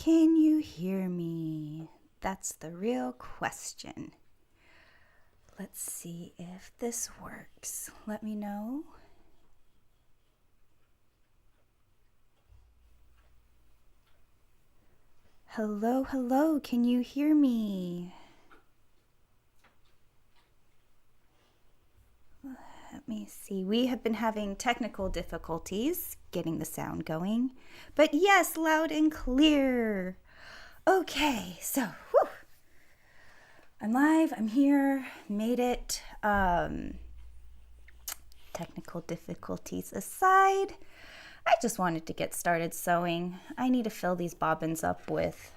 Can you hear me? That's the real question. Let's see if this works. Let me know. Hello, hello, can you hear me? Let me see. We have been having technical difficulties getting the sound going, but yes, loud and clear. Okay, so I'm live, I'm here, made it. Technical difficulties aside, I just wanted to get started sewing. I need to fill these bobbins up with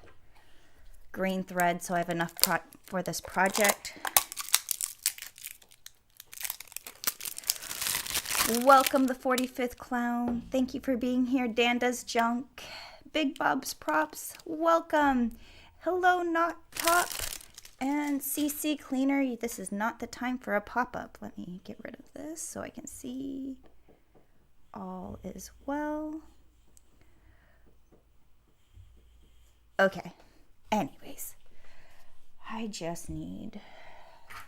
green thread so I have enough for this project. Welcome the 45th clown. Thank you for being here. Danda's Junk, Big Bob's Props, welcome. Hello Not Top and CC Cleaner. This is not the time for a pop-up. Let me get rid of this so I can see all is well. Okay, anyways, I just need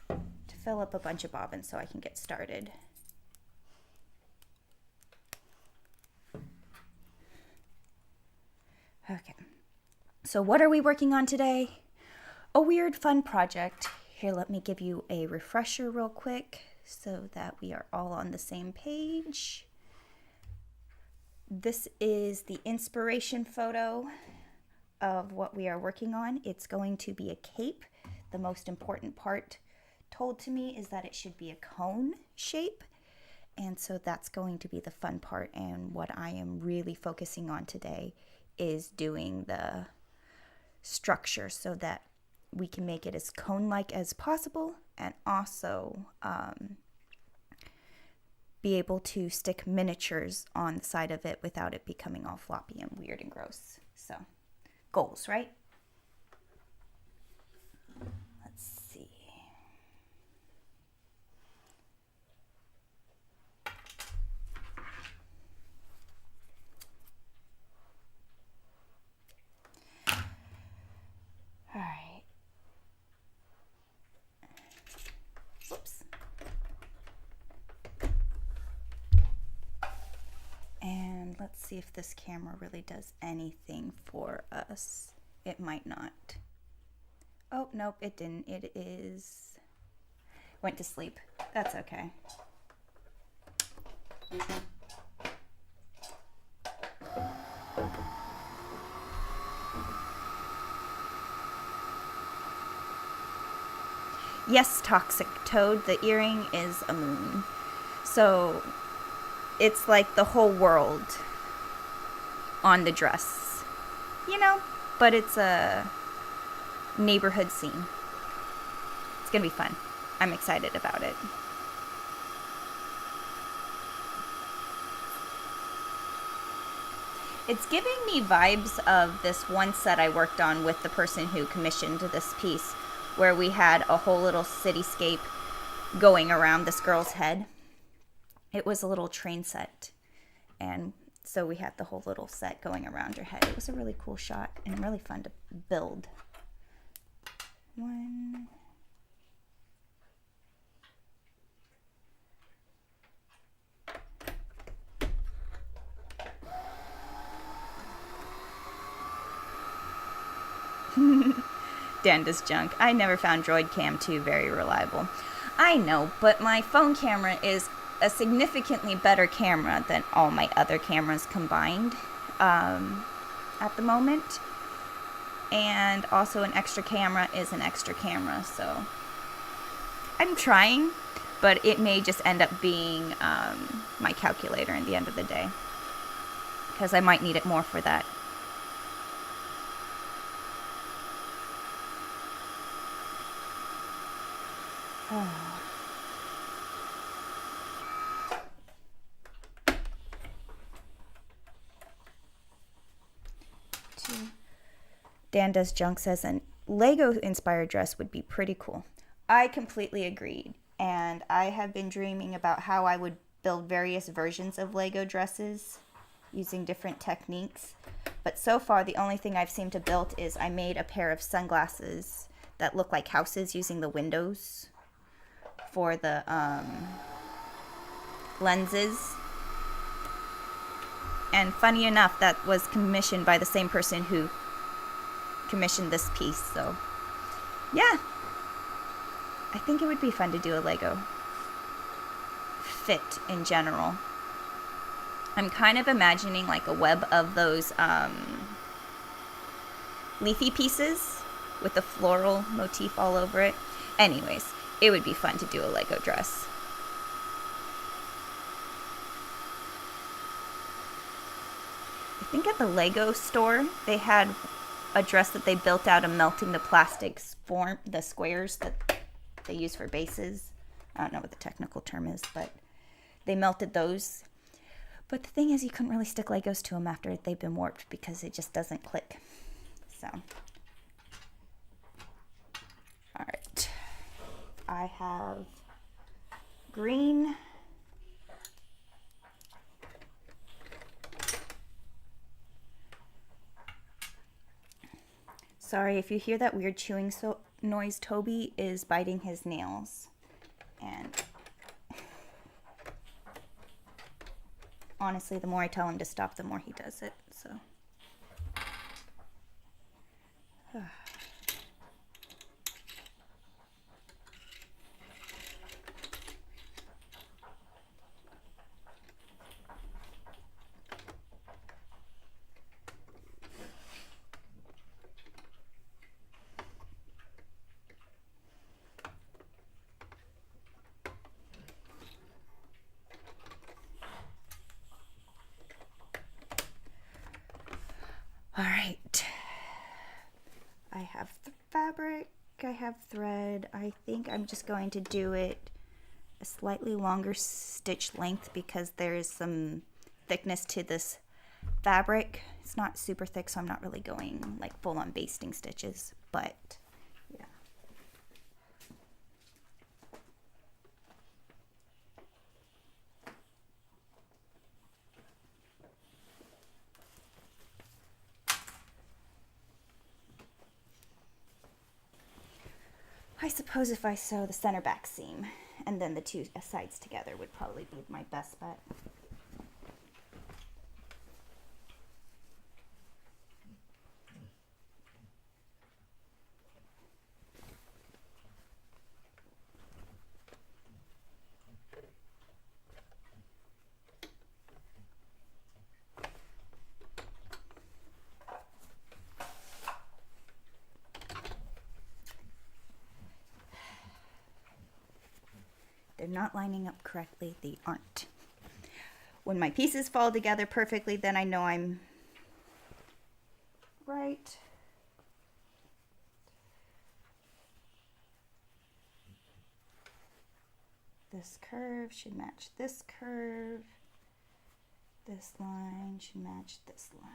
to fill up a bunch of bobbins so I can get started. Okay, so what are we working on today? A weird fun project. Here, let me give you a refresher real quick so that we are all on the same page. This is the inspiration photo of what we are working on. It's going to be a cape. The most important part told to me is that it should be a cone shape. And so that's going to be the fun part. And what I am really focusing on today is doing the structure so that we can make it as cone-like as possible and also be able to stick miniatures on the side of it without it becoming all floppy and weird and gross. So, goals, right? Let's see. All right. Whoops. And let's see if this camera really does anything for us. It might not. Oh, nope, it didn't. It is... went to sleep. That's okay. Yes, Toxic Toad, the earring is a moon. So it's like the whole world on the dress, you know, but it's a neighborhood scene. It's gonna be fun. I'm excited about it. It's giving me vibes of this one set I worked on with the person who commissioned this piece, where we had a whole little cityscape going around this girl's head. It was a little train set, and so we had the whole little set going around her head. It was a really cool shot and really fun to build. One. Danda's Junk. I never found Droid Cam 2 very reliable. I know, but my phone camera is a significantly better camera than all my other cameras combined at the moment. And also an extra camera is an extra camera, so I'm trying, but it may just end up being my calculator at the end of the day, because I might need it more for that. Danda's Junk says an Lego-inspired dress would be pretty cool. I completely agreed, and I have been dreaming about how I would build various versions of Lego dresses using different techniques, But so far, the only thing I've seemed to build is I made a pair of sunglasses that look like houses using the windows for the lenses. And funny enough, that was commissioned by the same person who commissioned this piece. So yeah, I think it would be fun to do a Lego fit in general. I'm kind of imagining like a web of those leafy pieces with the floral motif all over it. Anyways, it would be fun to do a Lego dress. I think at the Lego store, they had a dress that they built out of melting the plastics form, the squares that they use for bases. I don't know what the technical term is, but they melted those. But the thing is, you couldn't really stick Legos to them after they've been warped because it just doesn't click. So, all right. I have green. Sorry if you hear that weird chewing noise. Toby is biting his nails. And honestly, the more I tell him to stop, the more he does it. So. All right, I have fabric, I have thread. I think I'm just going to do it a slightly longer stitch length because there is some thickness to this fabric. It's not super thick, so I'm not really going like full on basting stitches, but yeah. I suppose if I sew the center back seam and then the two sides together would probably be my best bet. They're not lining up correctly. They aren't. When my pieces fall together perfectly, then I know I'm right. This curve should match this curve. This line should match this line.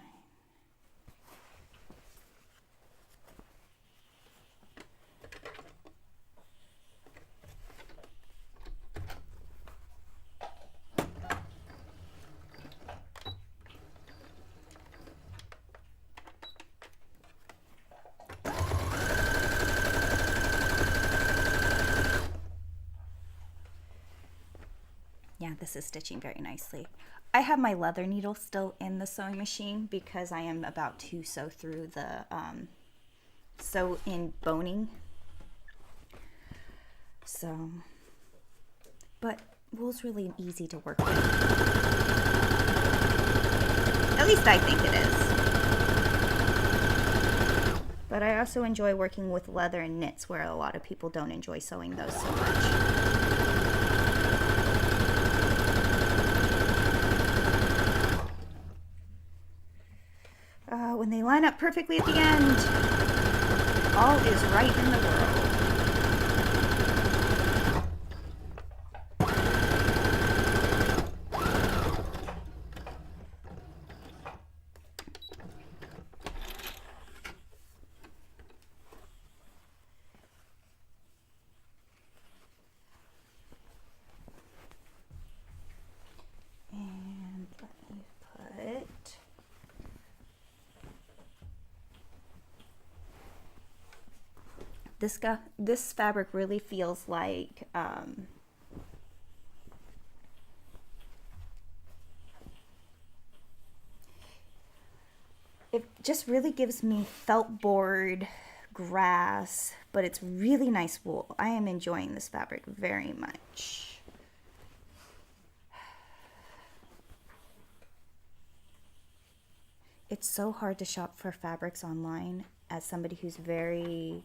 Yeah, this is stitching very nicely. I have my leather needle still in the sewing machine because I am about to sew through the sew in boning. So, but wool's really easy to work with. At least I think it is. But I also enjoy working with leather and knits where a lot of people don't enjoy sewing those so much. When they line up perfectly at the end, all is right in the world. And let me put This fabric really feels like it just really gives me felt board, grass, but it's really nice wool. I am enjoying this fabric very much. It's so hard to shop for fabrics online as somebody who's very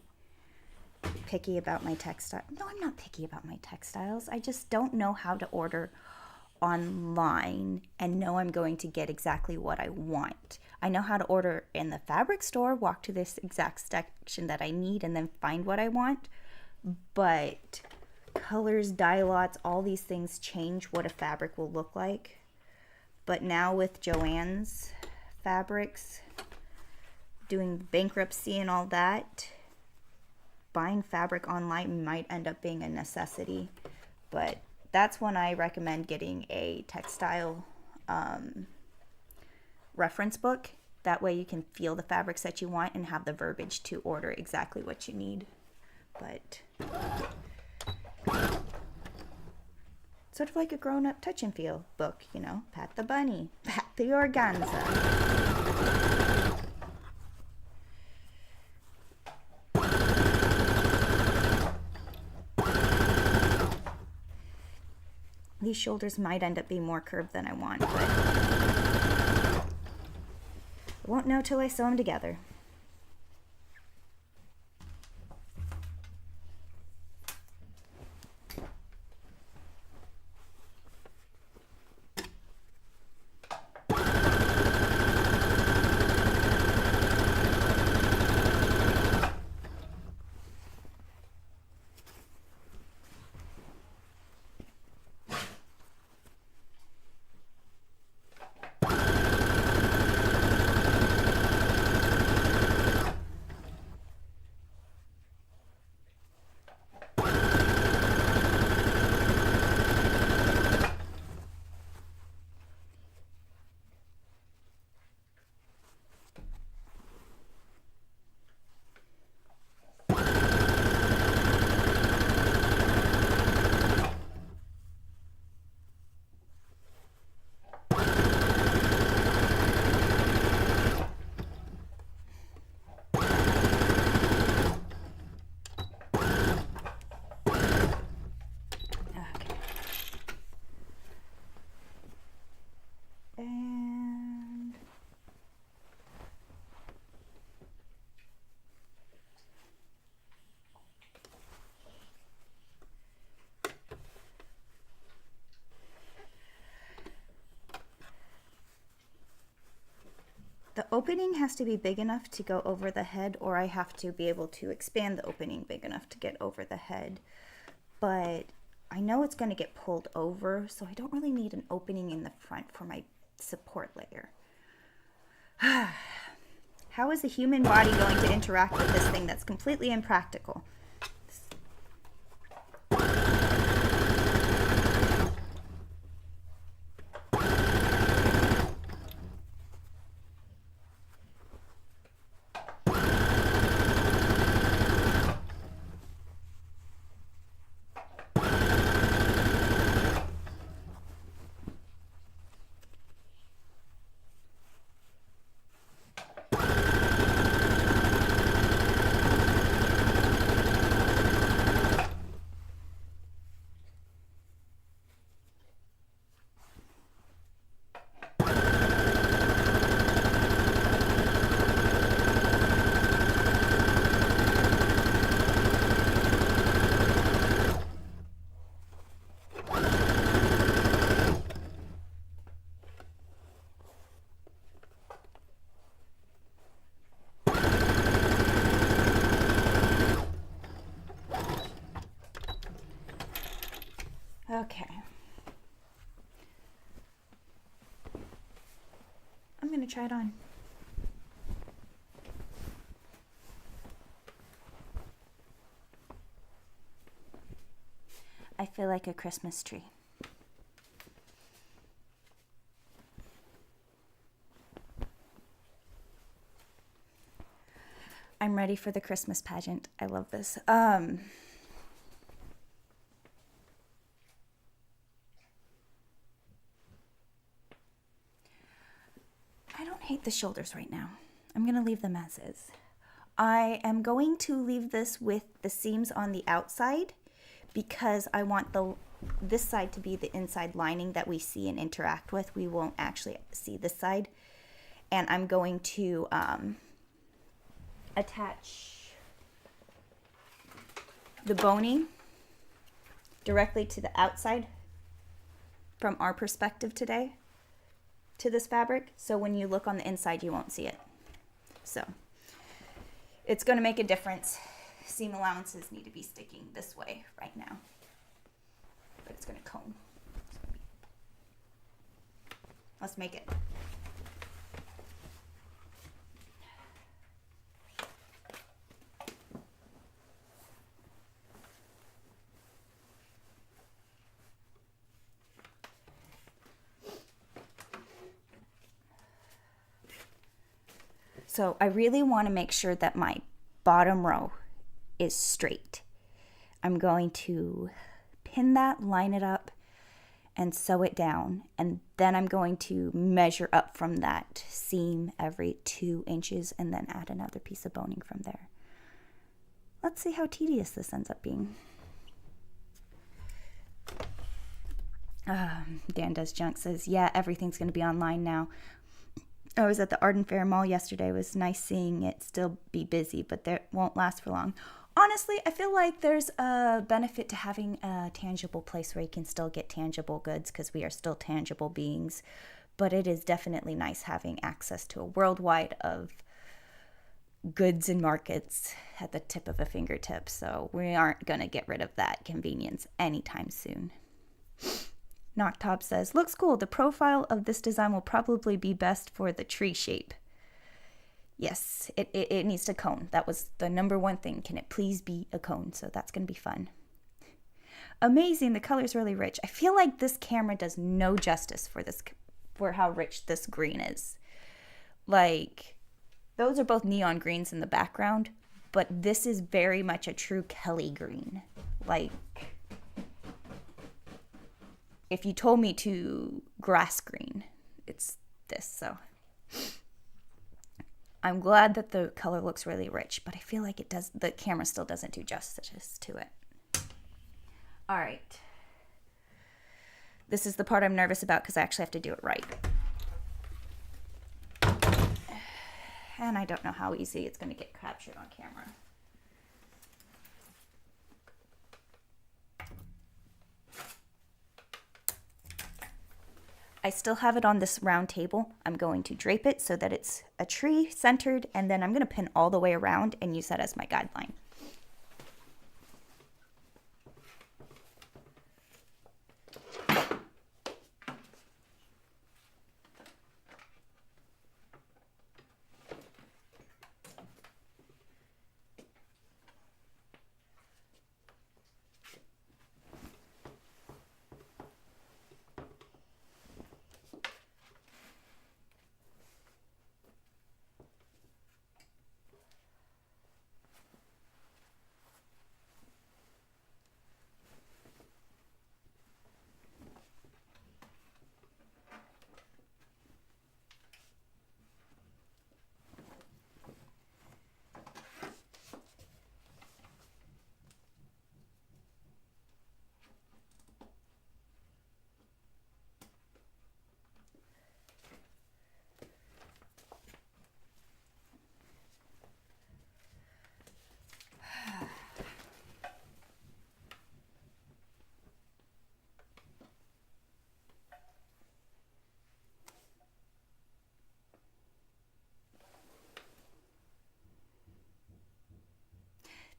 picky about my textile. No, I'm not picky about my textiles. I just don't know how to order online and know I'm going to get exactly what I want. I know how to order in the fabric store, walk to this exact section that I need, and then find what I want. But colors, dye lots, all these things change what a fabric will look like. But now with Joann's fabrics, doing bankruptcy and all that, buying fabric online might end up being a necessity. But that's when I recommend getting a textile reference book. That way you can feel the fabrics that you want and have the verbiage to order exactly what you need. But sort of like a grown-up touch and feel book, you know, pat the bunny, pat the organza. These shoulders might end up being more curved than I want, but I won't know till I sew them together. The opening has to be big enough to go over the head, or I have to be able to expand the opening big enough to get over the head. But I know it's going to get pulled over, so I don't really need an opening in the front for my support layer. How is the human body going to interact with this thing that's completely impractical? Okay. I'm going to try it on. I feel like a Christmas tree. I'm I'm ready for the Christmas pageant. I love this. I don't hate the shoulders right now. I'm going to leave them as is. I am going to leave this with the seams on the outside because I want this side to be the inside lining that we see and interact with. We won't actually see this side. And I'm going to attach the boning directly to the outside from our perspective today to this fabric. So when you look on the inside, you won't see it. So it's going to make a difference. Seam allowances need to be sticking this way right now, but it's going to cone. Let's make it. So I really want to make sure that my bottom row is straight. I'm going to pin that, line it up, and sew it down. And then I'm going to measure up from that seam every 2 inches and then add another piece of boning from there. Let's see how tedious this ends up being. Dan Does Junk says, yeah, everything's going to be online now. I was at the Arden Fair Mall yesterday. It was nice seeing it still be busy, but it won't last for long. Honestly, I feel like there's a benefit to having a tangible place where you can still get tangible goods because we are still tangible beings. But it is definitely nice having access to a worldwide of goods and markets at the tip of a fingertip. So we aren't going to get rid of that convenience anytime soon. Knocktop says, looks cool. The profile of this design will probably be best for the tree shape. Yes, it needs to cone. That was the number one thing. Can it please be a cone? So that's going to be fun. Amazing. The color's really rich. I feel like this camera does no justice for how rich this green is. Like, those are both neon greens in the background, but this is very much a true Kelly green. Like, if you told me to grass green, it's this. So I'm glad that the color looks really rich, but I feel like the camera still doesn't do justice to it. All right. This is the part I'm nervous about because I actually have to do it right. And I don't know how easy it's going to get captured on camera. I still have it on this round table. I'm going to drape it so that it's a tree centered, and then I'm going to pin all the way around and use that as my guideline.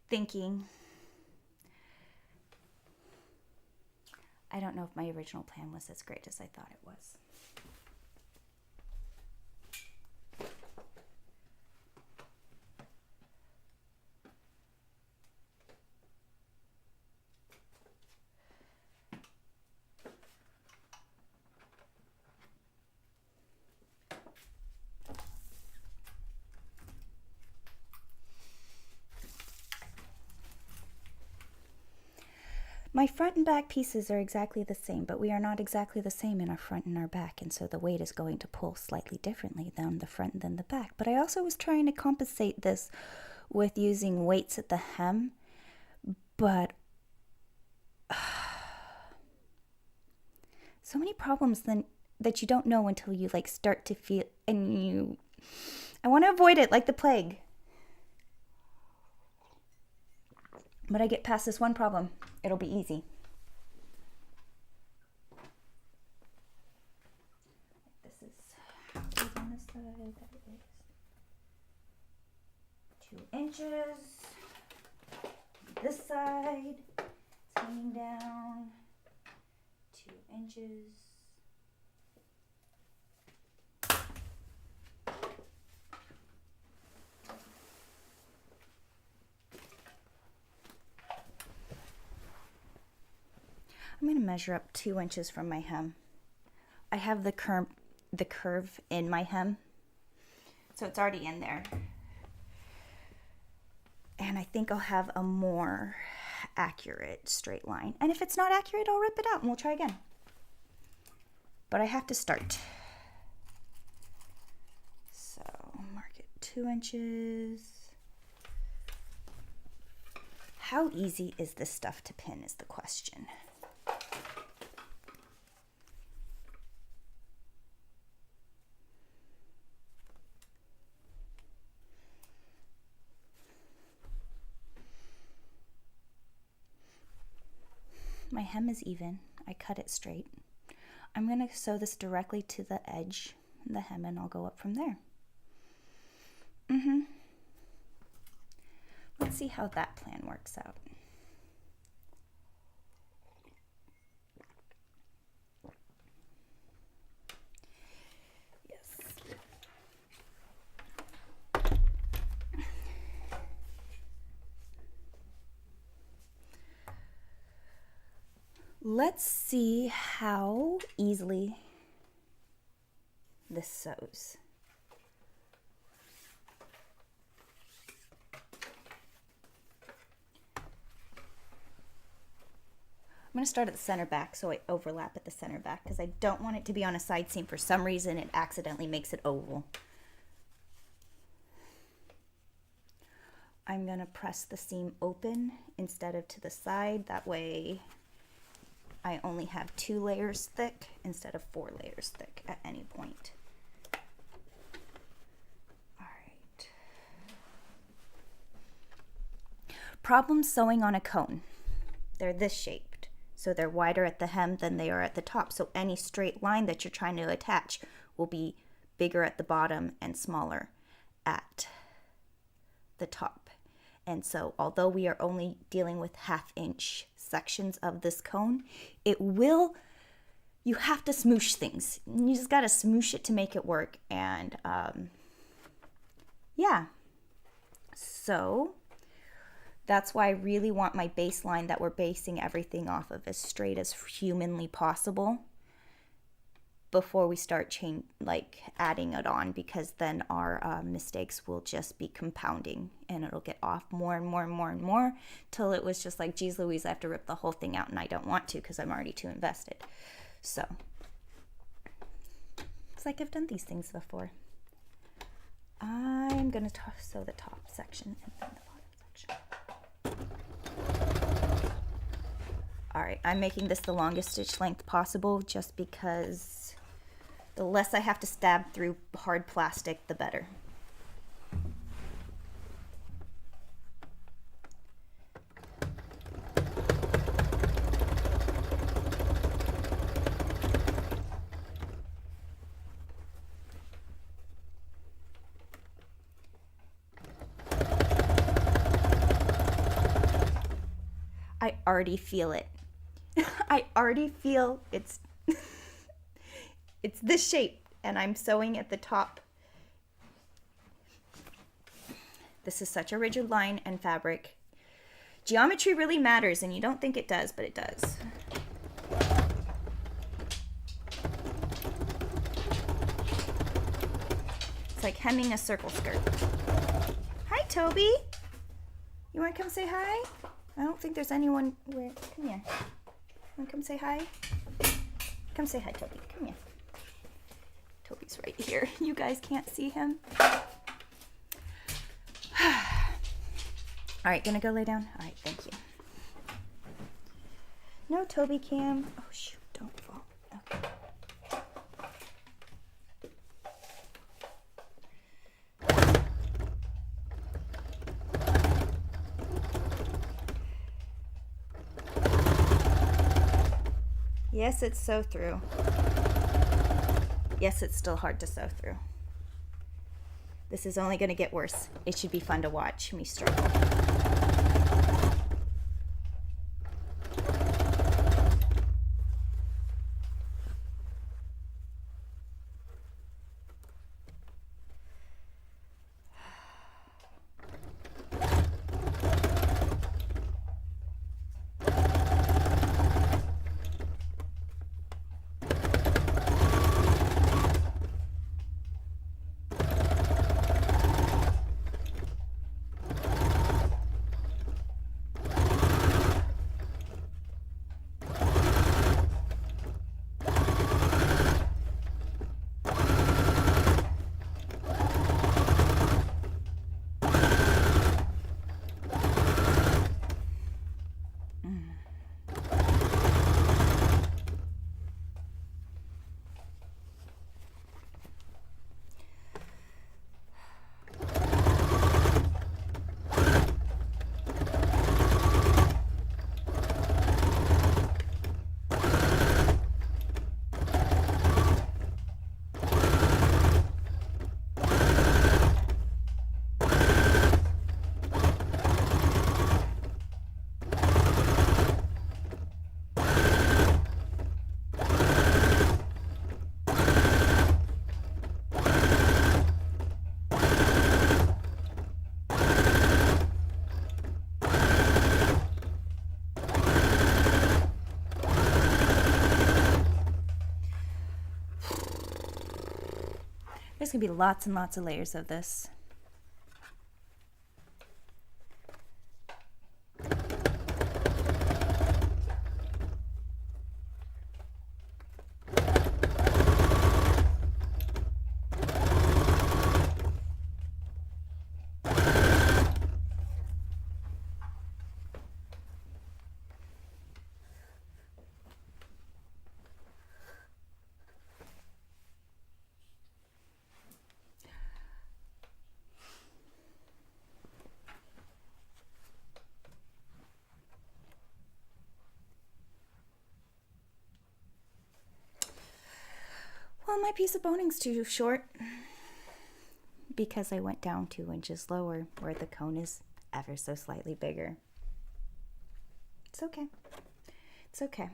Thinking, I don't know if my original plan was as great as I thought it was. My front and back pieces are exactly the same, but we are not exactly the same in our front and our back, and so the weight is going to pull slightly differently than the front than the back. But I also was trying to compensate this with using weights at the hem, but so many problems then that you don't know until you like start to feel, and I want to avoid it like the plague. But I get past this one problem, it'll be easy. This is how big on this side. That is 2 inches. This side is hanging down 2 inches. I'm going to measure up 2 inches from my hem. I have the curve in my hem, so it's already in there. And I think I'll have a more accurate straight line. And if it's not accurate, I'll rip it out and we'll try again. But I have to start. So mark it 2 inches. How easy is this stuff to pin is the question. My hem is even. I cut it straight. I'm going to sew this directly to the edge, the hem, and I'll go up from there. Let's see how that plan works out. Let's see how easily this sews. I'm going to start at the center back so I overlap at the center back because I don't want it to be on a side seam. For some reason it accidentally makes it oval. I'm going to press the seam open instead of to the side. That way I only have 2 layers thick instead of 4 layers thick at any point. All right. Problem sewing on a cone. They're this shaped, so they're wider at the hem than they are at the top. So any straight line that you're trying to attach will be bigger at the bottom and smaller at the top. And so although we are only dealing with 1/2 inch sections of this cone, you have to smoosh things. You just got to smoosh it to make it work. And yeah, so that's why I really want my baseline that we're basing everything off of as straight as humanly possible before we start adding it on, because then our mistakes will just be compounding and it'll get off more and more and more and more till it was just like, geez Louise, I have to rip the whole thing out, and I don't want to because I'm already too invested. So it's like I've done these things before. I'm gonna sew the top section and then the bottom section. All right, I'm making this the longest stitch length possible just because the less I have to stab through hard plastic, the better. I already feel it. I already feel it's it's this shape, and I'm sewing at the top. This is such a rigid line and fabric. Geometry really matters, and you don't think it does, but it does. It's like hemming a circle skirt. Hi, Toby. You want to come say hi? I don't think there's anyone where. Come here. Wanna come say hi? Come say hi, Toby. Come here. Toby's right here. You guys can't see him. All right, gonna go lay down? All right, thank you. No Toby cam. Oh, shoot, don't fall. Okay. Yes, it's sew through. Yes, it's still hard to sew through. This is only going to get worse. It should be fun to watch me struggle. There's going to be lots and lots of layers of this. Well, my piece of boning's too short because I went down 2 inches lower where the cone is ever so slightly bigger. It's okay. It's okay.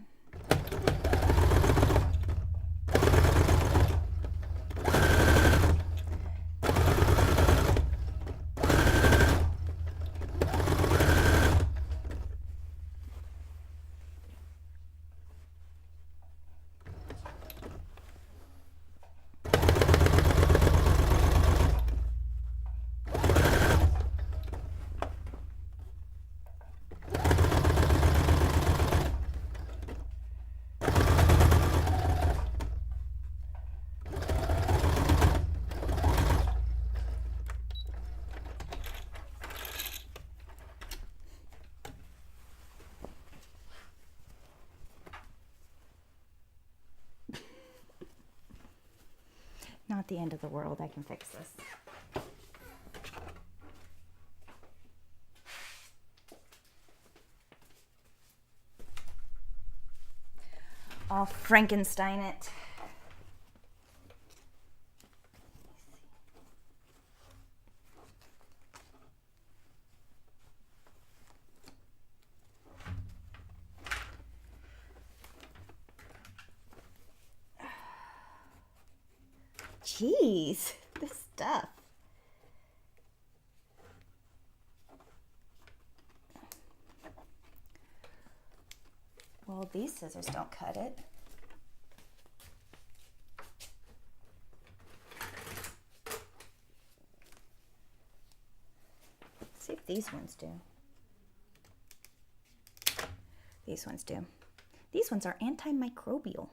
Not the end of the world. I can fix this. I'll Frankenstein it. Jeez, this stuff. Well, these scissors don't cut it. Let's see if these ones do. These ones do. These ones are antimicrobial. All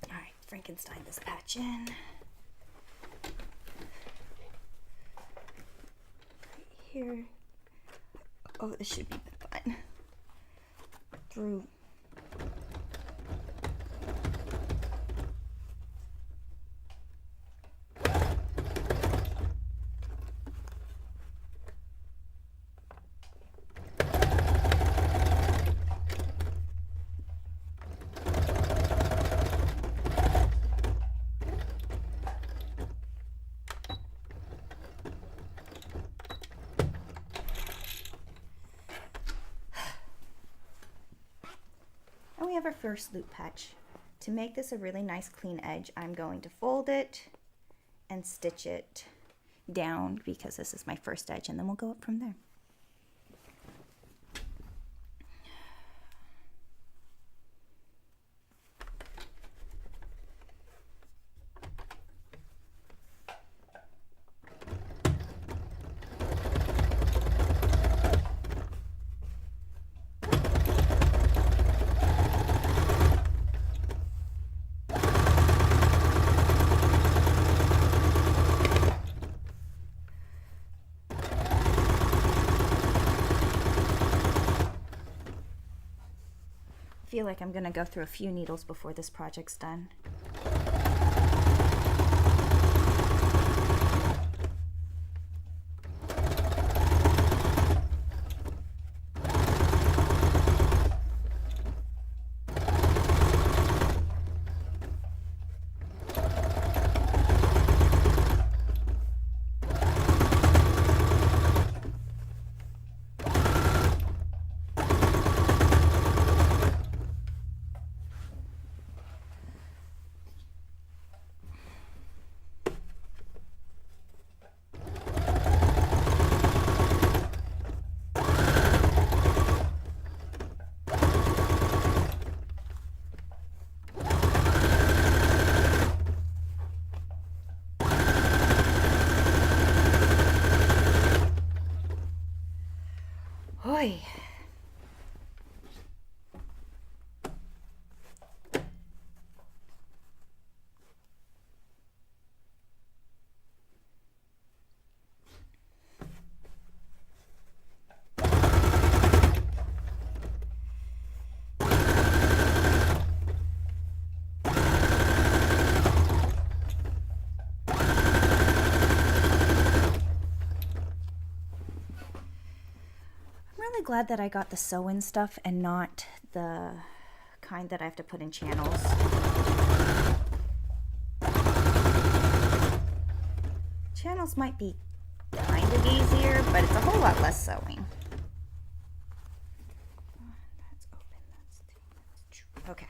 right, Frankenstein this patch in. Right here. Oh, this should be fun. Through. And we have our first loop patch. To make this a really nice clean edge, I'm going to fold it and stitch it down because this is my first edge, and then we'll go up from there. I feel like I'm gonna go through a few needles before this project's done. Hoy. Glad that I got the sew-in stuff and not the kind that I have to put in channels. Channels might be kind of easier, but it's a whole lot less sewing. That's open, that's true. Okay.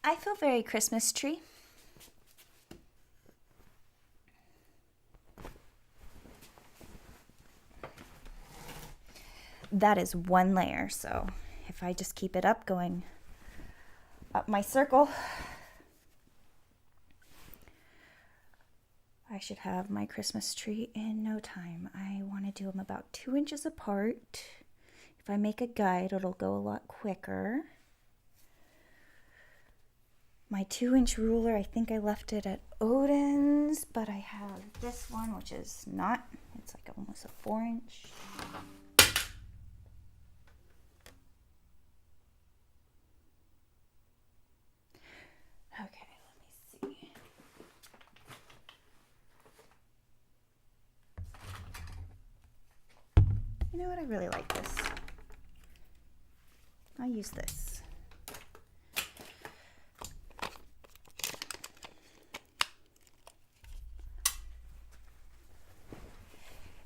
I feel very Christmas tree. That is one layer, so if I just keep it up, going up my circle, I should have my Christmas tree in no time. I want to do them about 2 inches apart. If I make a guide, it'll go a lot quicker. My 2-inch ruler, I think I left it at Odin's, but I have this one, which is not, it's like almost a 4-inch. Okay, let me see. You know what? I really like this. I'll use this.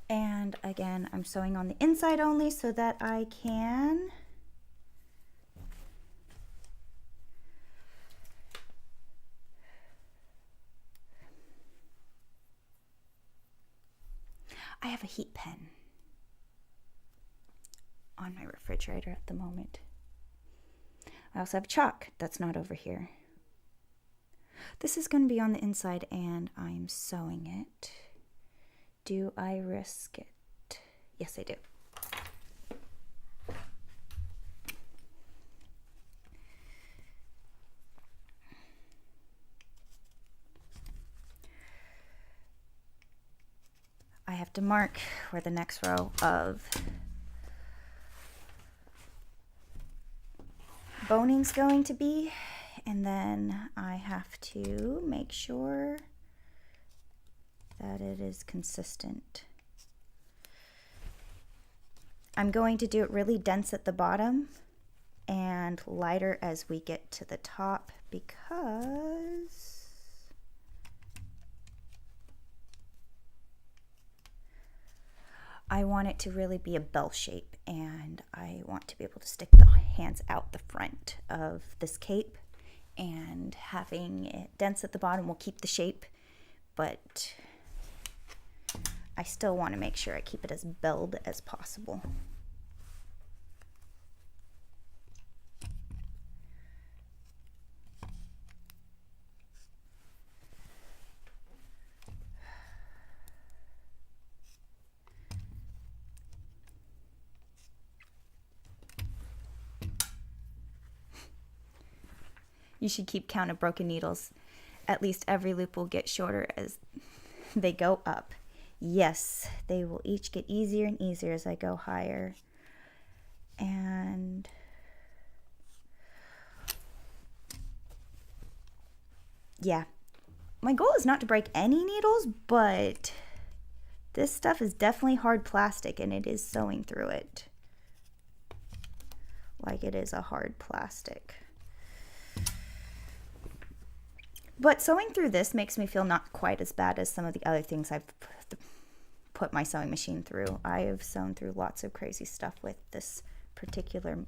And again, I'm sewing on the inside only so that I can I have a heat pen on my refrigerator at the moment. I also have chalk that's not over here. This is going to be on the inside and I'm sewing it. Do I risk it? Yes, I do. I have to mark where the next row of boning's going to be, and then I have to make sure that it is consistent. I'm going to do it really dense at the bottom and lighter as we get to the top because I want it to really be a bell shape, and I want to be able to stick the hands out the front of this cape, and having it dense at the bottom will keep the shape, but I still want to make sure I keep it as belled as possible. You should keep count of broken needles. At least every loop will get shorter as they go up. Yes, they will each get easier and easier as I go higher. And yeah, my goal is not to break any needles, but this stuff is definitely hard plastic and it is sewing through it like it is a hard plastic. But sewing through this makes me feel not quite as bad as some of the other things I've put my sewing machine through. I have sewn through lots of crazy stuff with this particular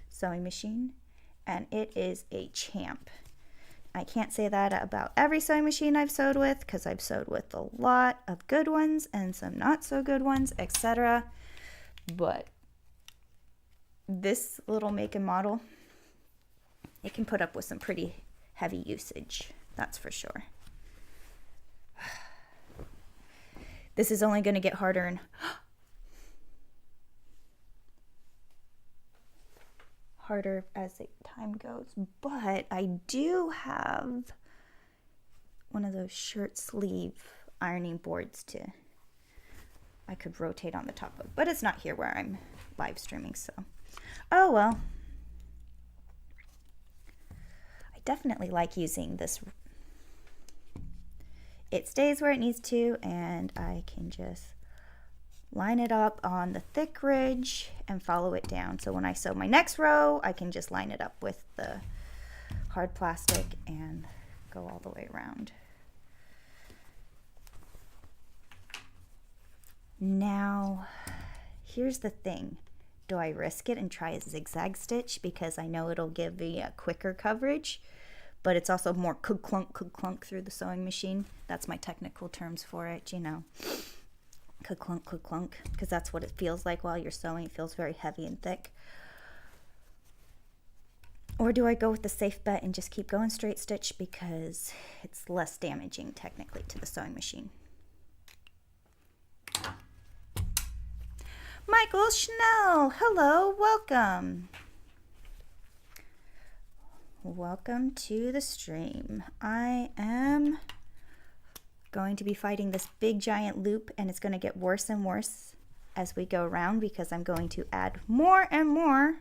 sewing machine, and it is a champ. I can't say that about every sewing machine I've sewed with, because I've sewed with a lot of good ones and some not so good ones, etc. But this little make and model, it can put up with some pretty heavy usage, that's for sure. This is only going to get harder and harder as the time goes, but I do have one of those shirt sleeve ironing boards I could rotate on the top of, but it's not here where I'm live streaming, so oh well. I definitely like using this. It stays where it needs to, and I can just line it up on the thick ridge and follow it down. So when I sew my next row, I can just line it up with the hard plastic and go all the way around. Now, here's the thing. Do I risk it and try a zigzag stitch because I know it'll give me a quicker coverage, but it's also more clunk through the sewing machine. That's my technical terms for it, you know. Clunk, because that's what it feels like while you're sewing. It feels very heavy and thick. Or do I go with the safe bet and just keep going straight stitch because it's less damaging technically to the sewing machine? Michael Schnell, hello, welcome. Welcome to the stream. I am going to be fighting this big giant loop, and it's going to get worse and worse as we go around because I'm going to add more and more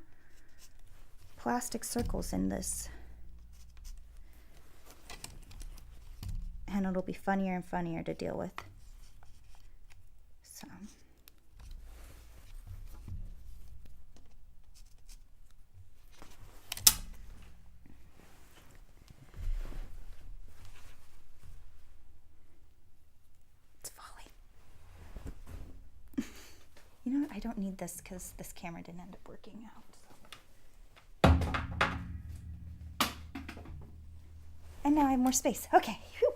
plastic circles in this. And it'll be funnier and funnier to deal with. So. You know what? I don't need this because this camera didn't end up working out. So. And now I have more space. Okay. Whew.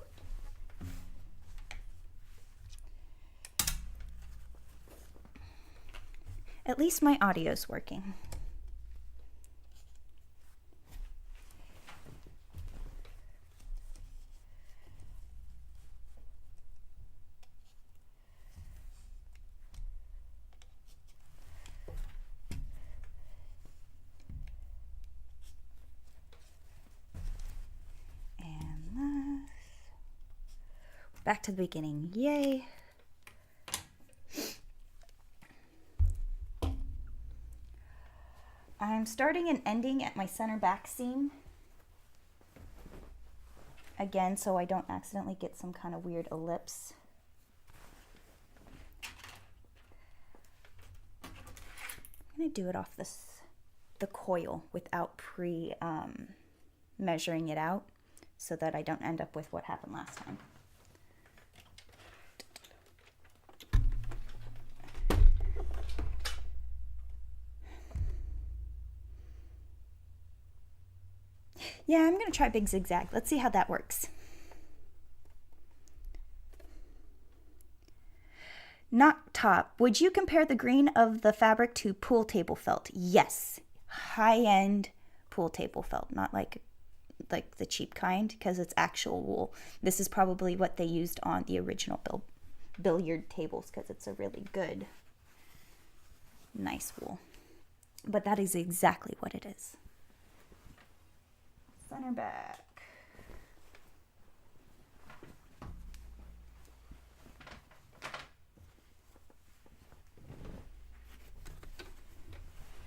At least my audio's working. Back to the beginning, yay. I'm starting and ending at my center back seam. Again, so I don't accidentally get some kind of weird ellipse. I'm gonna do it off the coil without measuring it out so that I don't end up with what happened last time. Yeah, I'm going to try big zigzag. Let's see how that works. Not top. Would you compare the green of the fabric to pool table felt? Yes. High-end pool table felt, not like the cheap kind, because it's actual wool. This is probably what they used on the original billiard tables because it's a really good, nice wool. But that is exactly what it is. Center back.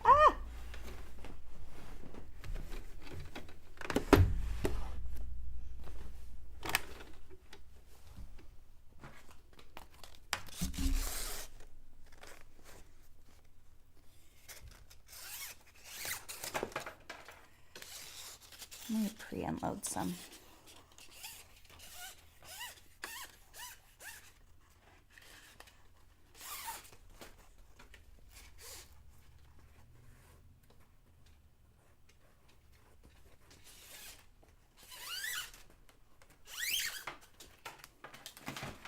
Ah! Let me pre-unload some.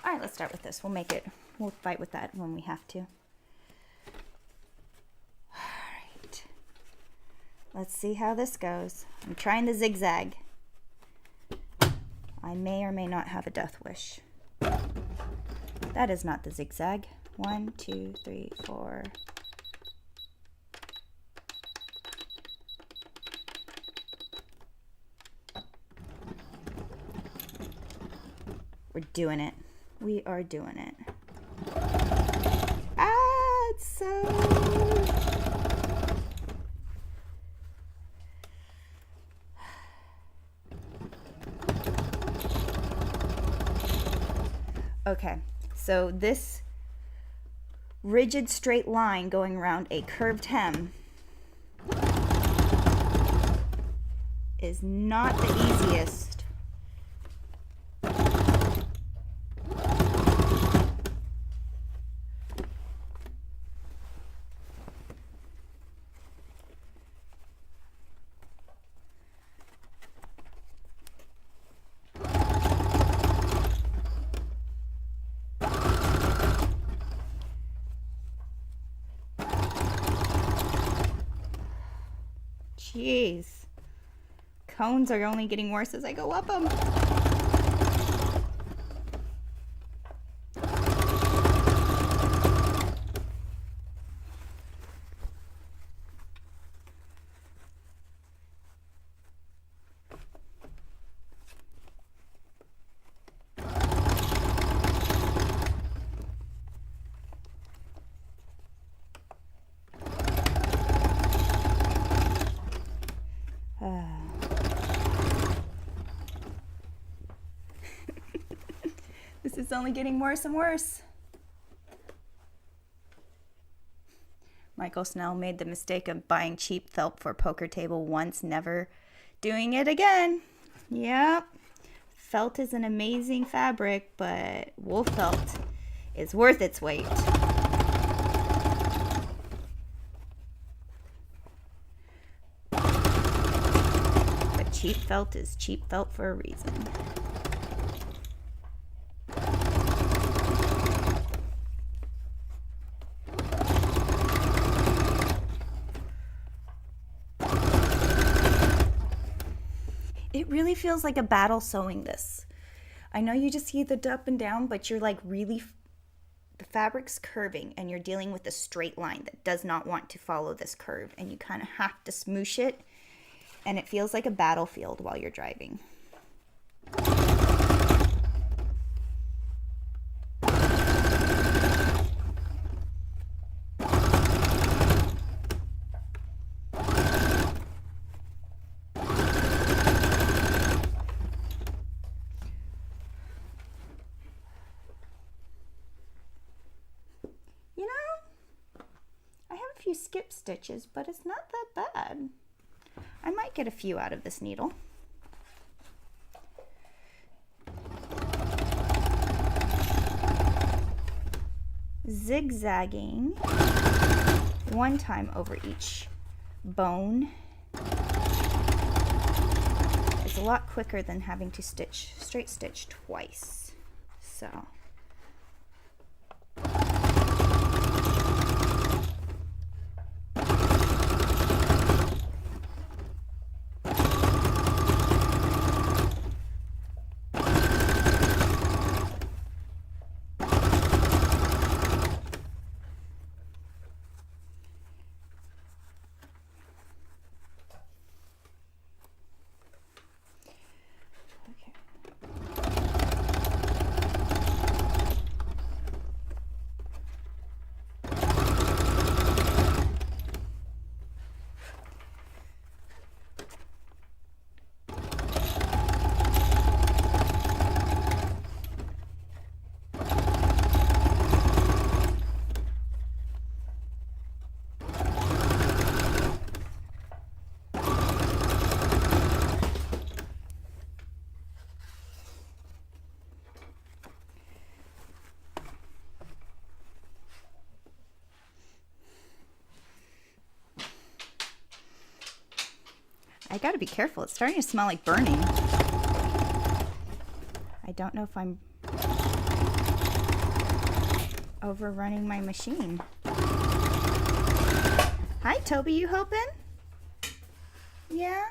All right, let's start with this. We'll fight with that when we have to. Let's see how this goes. I'm trying the zigzag. I may or may not have a death wish. That is not the zigzag. 1, 2, 3, 4. We're doing it. We are doing it. Ah, it's so... Okay, so this rigid straight line going around a curved hem is not the easiest. Jeez. cones are only getting worse as I go up them. This is only getting worse and worse. Michael Snell made the mistake of buying cheap felt for a poker table once, never doing it again. Yep. Felt is an amazing fabric, but wool felt is worth its weight. But cheap felt is cheap felt for a reason. It really feels like a battle sewing this. I know you just see the up and down, but you're like really, the fabric's curving and you're dealing with a straight line that does not want to follow this curve, and you kind of have to smoosh it, and it feels like a battlefield while you're driving. Few skip stitches, but it's not that bad. I might get a few out of this needle. Zigzagging one time over each bone is a lot quicker than having to straight stitch twice. So I gotta be careful. It's starting to smell like burning. I don't know if I'm overrunning my machine. Hi, Toby, you hoping? Yeah?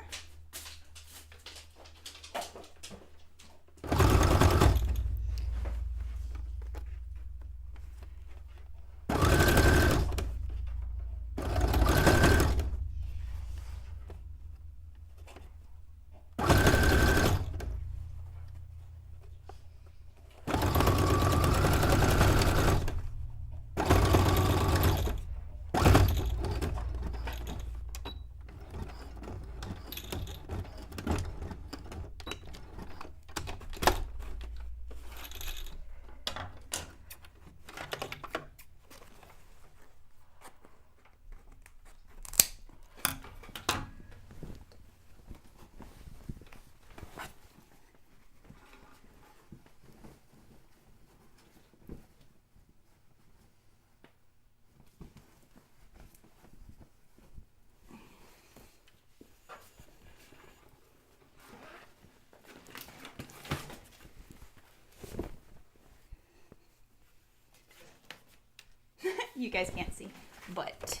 You guys can't see, but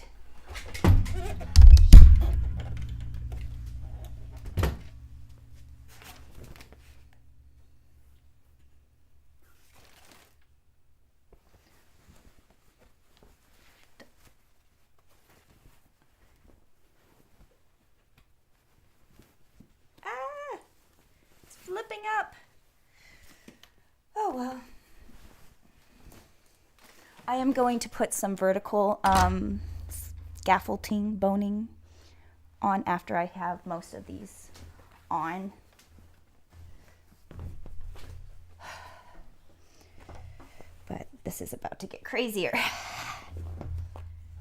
am going to put some vertical scaffolding, boning on after I have most of these on. But this is about to get crazier.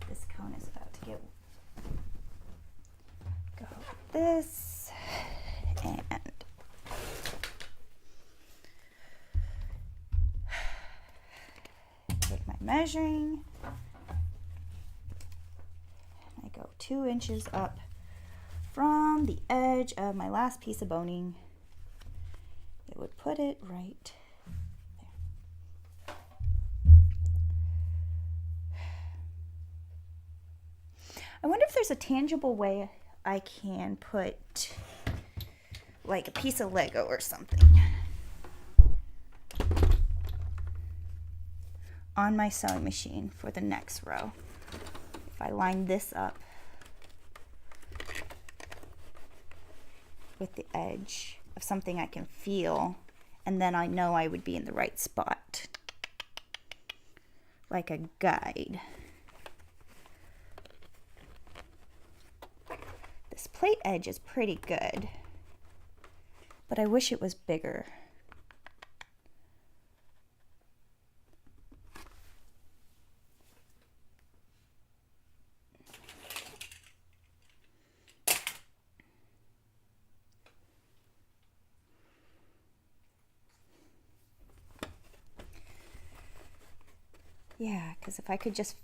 This cone is about to get, go like this, and take my measuring. I go 2 inches up from the edge of my last piece of boning. It would put it right there. I wonder if there's a tangible way I can put like a piece of Lego or something on my sewing machine for the next row. If I line this up with the edge of something I can feel, and then I know I would be in the right spot, like a guide. This plate edge is pretty good, but I wish it was bigger. Yeah, because if I could just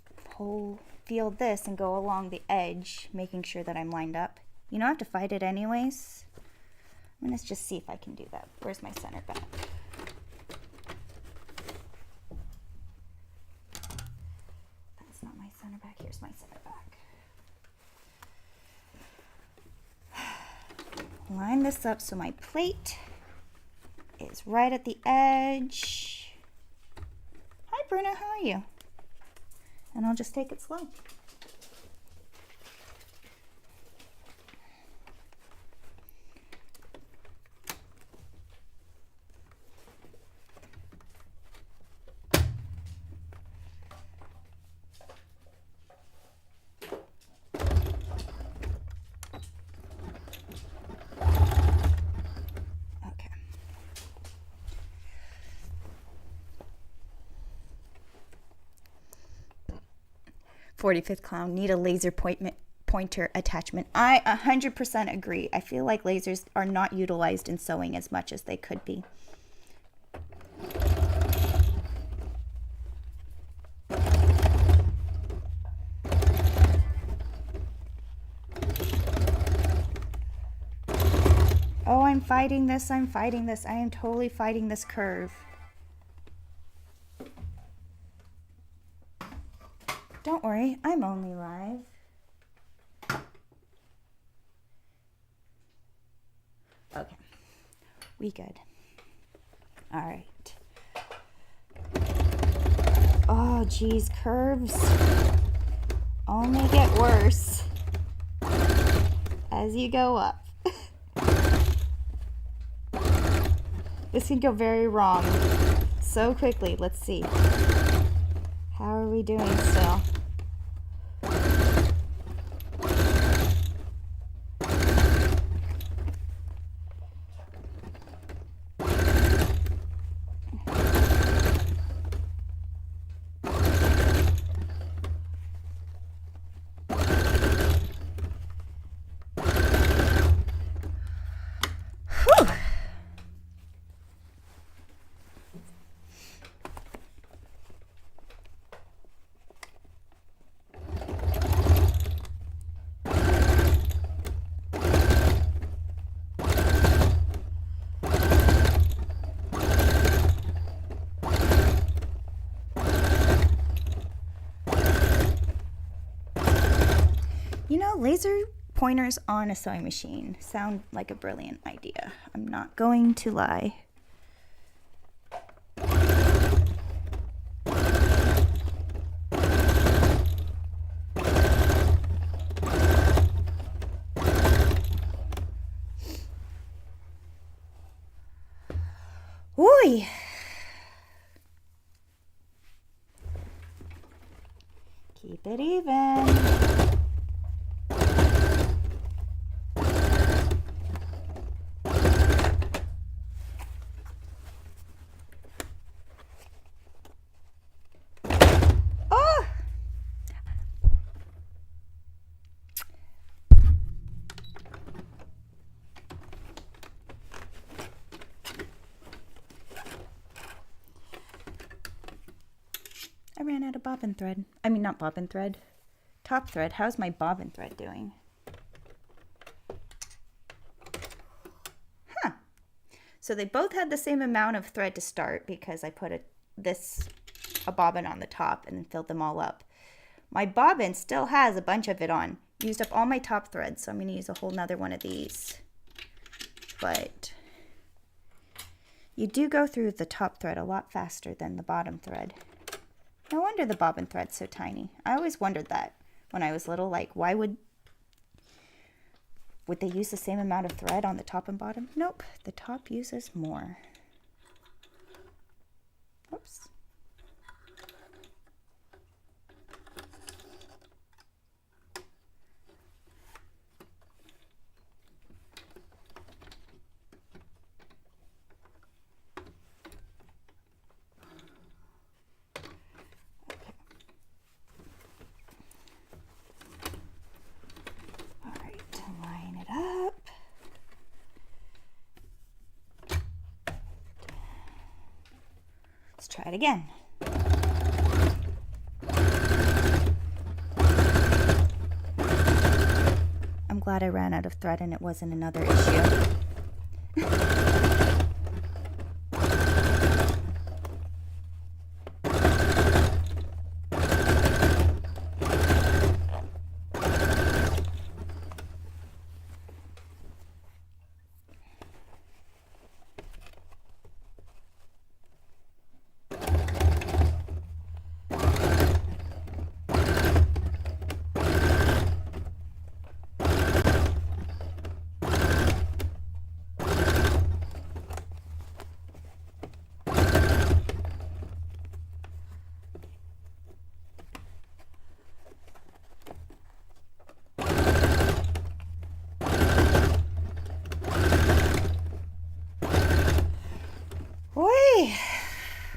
feel this and go along the edge, making sure that I'm lined up. You don't have to fight it anyways. I'm going to just see if I can do that. Where's my center back? That's not my center back. Here's my center back. Line this up so my plate is right at the edge. Hi, Bruna. How are you? And I'll just take it slow. Okay. 45th clown, need a laser pointer attachment. I 100% agree. I feel like lasers are not utilized in sewing as much as they could be. Oh, I'm fighting this. I'm fighting this. I am totally fighting this curve. Don't worry, I'm only live. Okay, we good. All right. Oh, geez, curves only get worse as you go up. This can go very wrong so quickly. Let's see. How are we doing still? You know, laser pointers on a sewing machine sound like a brilliant idea. I'm not going to lie. Ooh. Keep it even. Oh! I ran out of bobbin thread. I mean, not bobbin thread. Top thread. How's my bobbin thread doing? Huh. So they both had the same amount of thread to start because I put a bobbin on the top and then filled them all up. My bobbin still has a bunch of it on. Used up all my top threads, so I'm going to use a whole nother one of these. But you do go through the top thread a lot faster than the bottom thread. No wonder the bobbin thread's so tiny. I always wondered that when I was little, like why would they use the same amount of thread on the top and bottom? Nope, the top uses more. Oops. Try it again. I'm glad I ran out of thread and it wasn't another issue.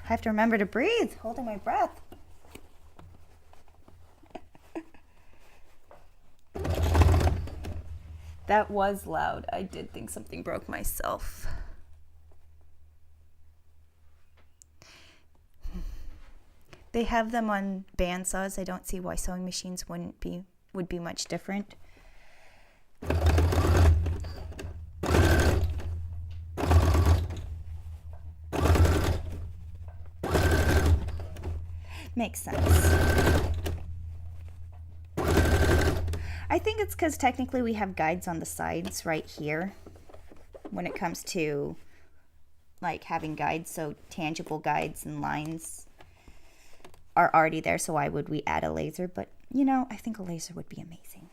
I have to remember to breathe, holding my breath. That was loud. I did think something broke myself. They have them on bandsaws. I don't see why sewing machines would be much different. Makes sense. I think it's because technically we have guides on the sides right here when it comes to like having guides, so tangible guides and lines are already there, so why would we add a laser? But you know, I think a laser would be amazing.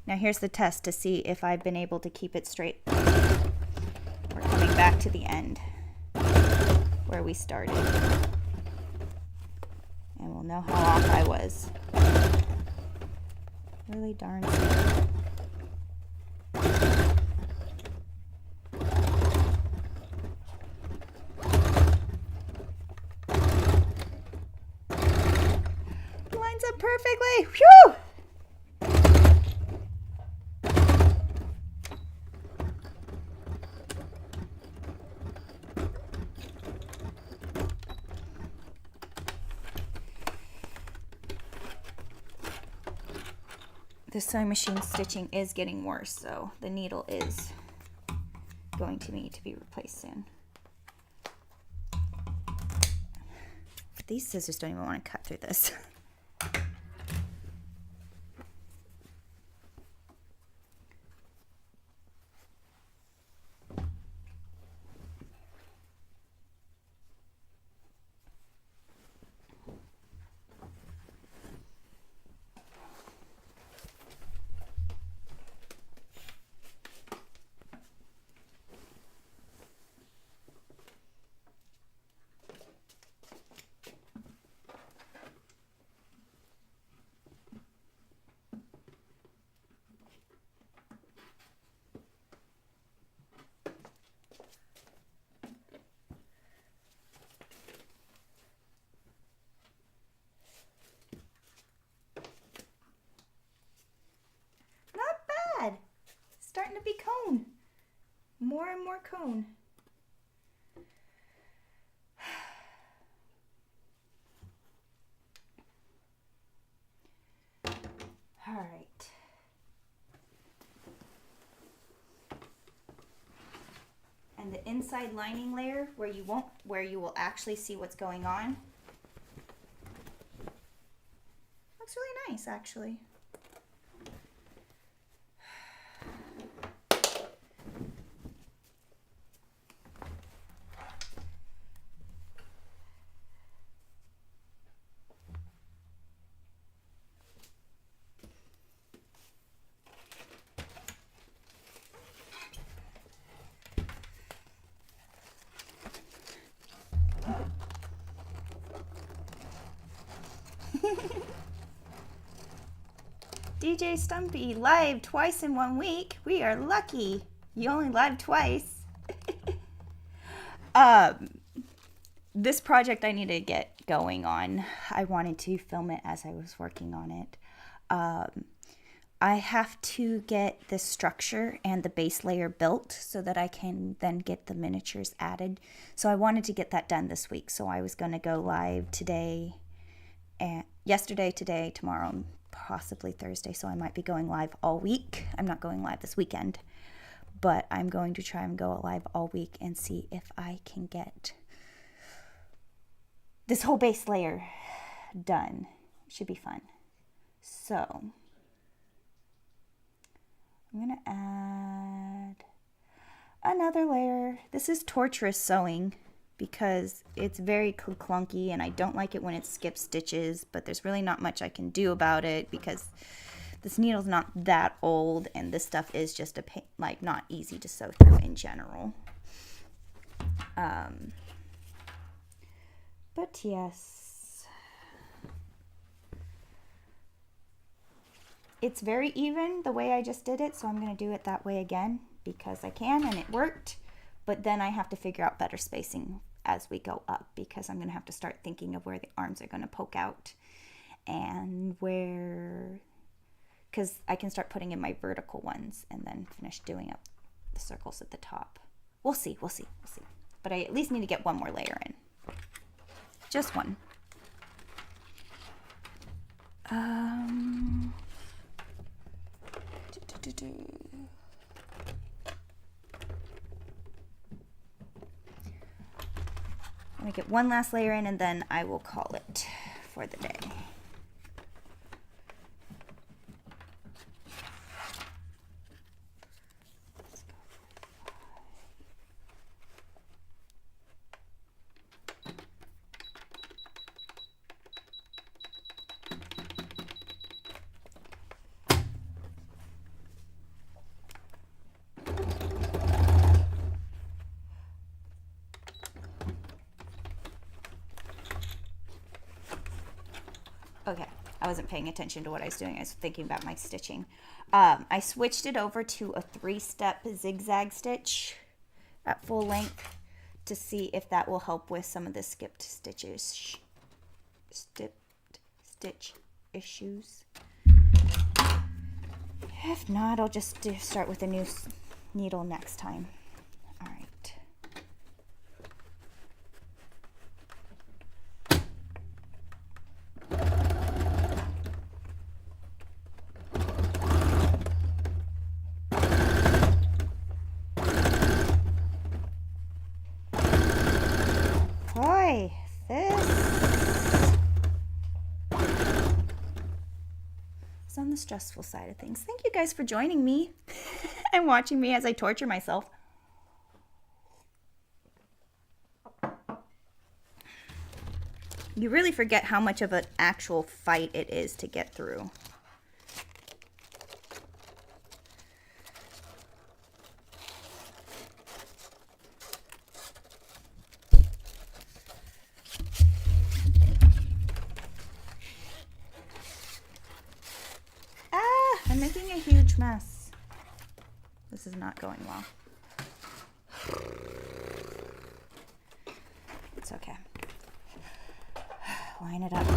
Now here's the test to see if I've been able to keep it straight. We're coming back to the end where we started. And we'll know how off I was. Really darn good. Lines up perfectly. Whew! The sewing machine stitching is getting worse, so the needle is going to need to be replaced soon. These scissors don't even want to cut through this. cone. All right. And the inside lining layer where you will actually see what's going on. Looks really nice, actually. DJ Stumpy live twice in 1 week. We are lucky. You only live twice. This project I need to get going on. I wanted to film it as I was working on it. I have to get the structure and the base layer built so that I can then get the miniatures added. So I wanted to get that done this week. So I was going to go live today, and yesterday, today, tomorrow, possibly Thursday. So I might be going live all week. I'm not going live this weekend, but I'm going to try and go live all week and see if I can get this whole base layer done. It should be fun. So I'm going to add another layer. This is torturous sewing because it's very clunky and I don't like it when it skips stitches, but there's really not much I can do about it because this needle's not that old and this stuff is just like not easy to sew through in general. But yes, it's very even the way I just did it, so I'm going to do it that way again because I can and it worked. But then I have to figure out better spacing as we go up because I'm going to have to start thinking of where the arms are going to poke out and where, because I can start putting in my vertical ones and then finish doing up the circles at the top. We'll see. But I at least need to get one more layer in. Just one. Let me get one last layer in and then I will call it for the day. Okay, I wasn't paying attention to what I was doing. I was thinking about my stitching. I switched it over to a 3-step zigzag stitch at full length to see if that will help with some of the skipped stitches. Stitch issues. If not, I'll just start with a new needle next time. All right. Boy, this is on the stressful side of things. Thank you guys for joining me and watching me as I torture myself. You really forget how much of an actual fight it is to get through. I'm making a huge mess. This is not going well. It's okay. Line it up.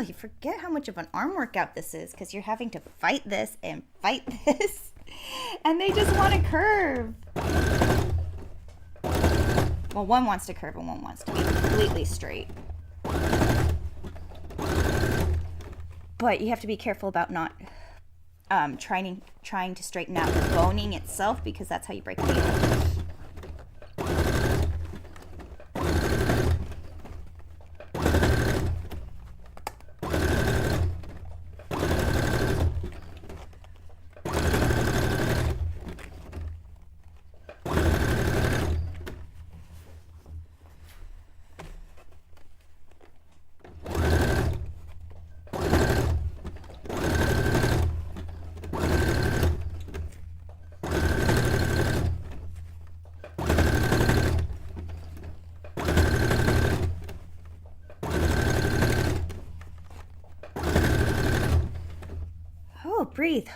you forget how much of an arm workout this is because you're having to fight this and fight this. And they just want to curve. Well, one wants to curve and one wants to be completely straight. But you have to be careful about not trying to straighten out the boning itself, because that's how you break the needle. Breathe.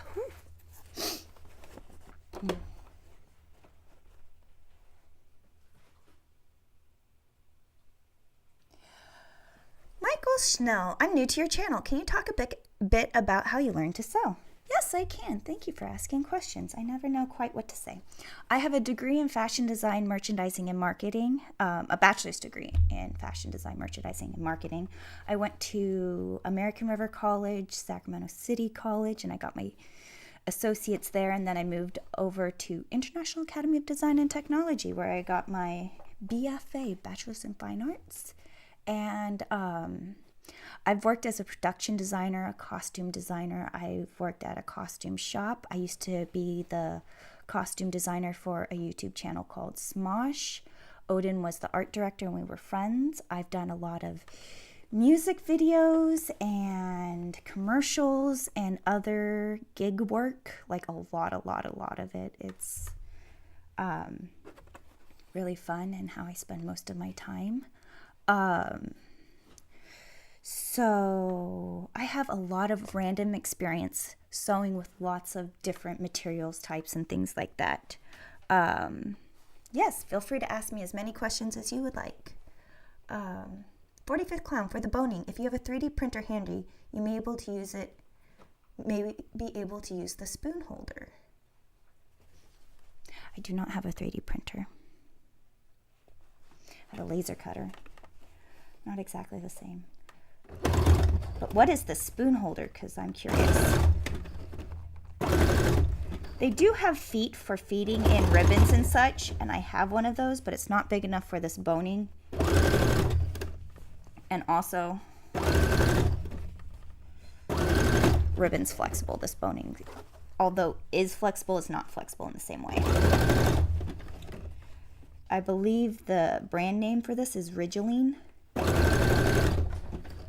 Michael Schnell, I'm new to your channel. Can you talk a bit about how you learned to sew? Yes, I can. Thank you for asking questions. I never know quite what to say. I have a degree in fashion design, merchandising, and marketing, a bachelor's degree in fashion design, merchandising, and marketing. I went to American River College, Sacramento City College, and I got my associates there, and then I moved over to International Academy of Design and Technology, where I got my BFA, Bachelor's in Fine Arts. And I've worked as a production designer, a costume designer. I've worked at a costume shop. I used to be the costume designer for a YouTube channel called Smosh. Odin was the art director and we were friends. I've done a lot of music videos and commercials and other gig work, like a lot of it. It's really fun and how I spend most of my time. So I have a lot of random experience sewing with lots of different materials, types, and things like that. Yes, feel free to ask me as many questions as you would like. 45th Clown, for the boning, if you have a 3D printer handy, you may be able to use the spoon holder. I do not have a 3D printer. I have a laser cutter. Not exactly the same. But what is the spoon holder? Because I'm curious. They do have feet for feeding in ribbons and such, and I have one of those, but it's not big enough for this boning. And also, ribbon's flexible. This boning, although is flexible, is not flexible in the same way. I believe the brand name for this is Ridgeline.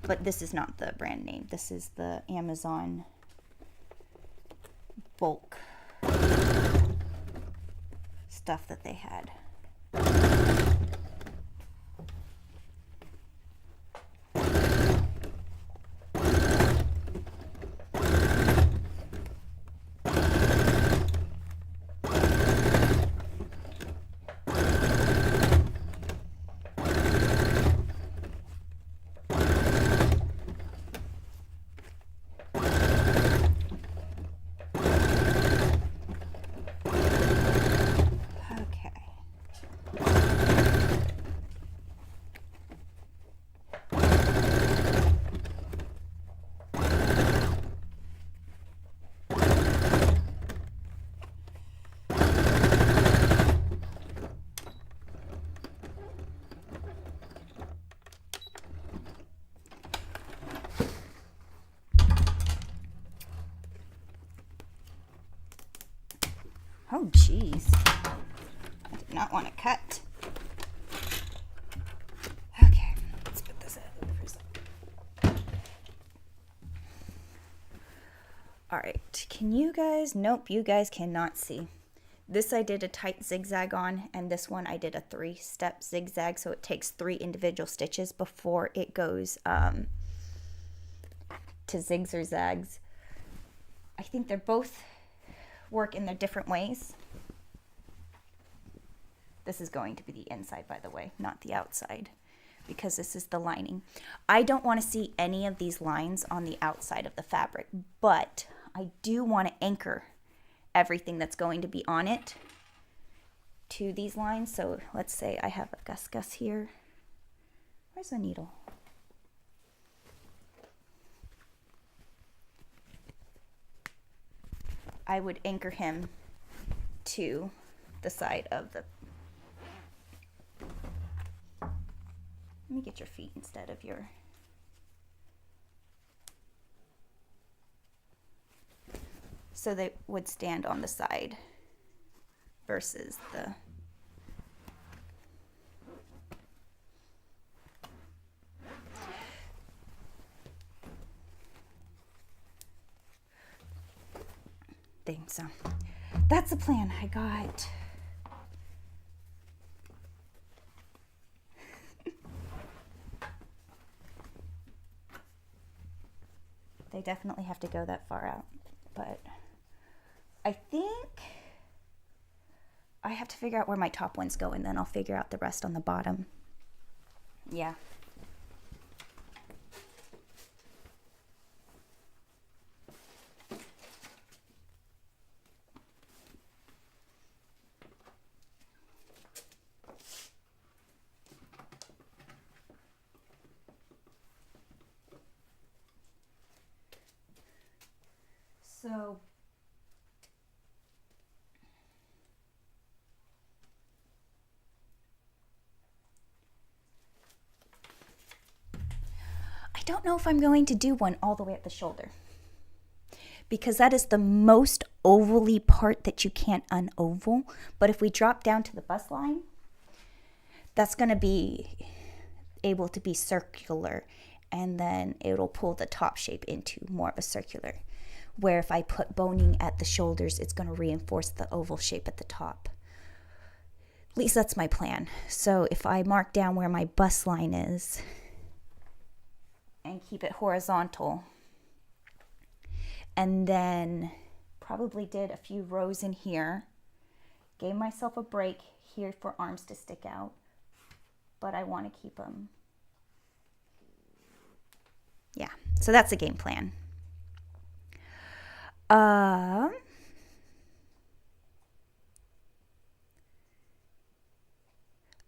But this is not the brand name. This is the Amazon bulk stuff that they had. Oh, jeez. I did not want to cut. Okay, let's put this out for a second. All right, can you guys? Nope, you guys cannot see. This I did a tight zigzag on, and this one I did a 3-step zigzag, so it takes 3 individual stitches before it goes to zigs or zags. I think they're both work in their different ways. This is going to be the inside, by the way, not the outside. because this is the lining. I don't want to see any of these lines on the outside of the fabric, but I do want to anchor everything that's going to be on it to these lines. So let's say I have a Gus here. Where's the needle? I would anchor him to the side of the... Let me get your feet instead of your... So they would stand on the side versus the... thing. So that's the plan I got. They definitely have to go that far out, but I think I have to figure out where my top ones go, and then I'll figure out the rest on the bottom. Yeah. So I don't know if I'm going to do one all the way at the shoulder, because that is the most ovally part that you can't unoval. But if we drop down to the bust line, that's going to be able to be circular, and then it'll pull the top shape into more of a circular. Where if I put boning at the shoulders, it's going to reinforce the oval shape at the top. At least that's my plan. So if I mark down where my bust line is and keep it horizontal, and then probably did a few rows in here, gave myself a break here for arms to stick out, but I want to keep them. Yeah, so that's the game plan.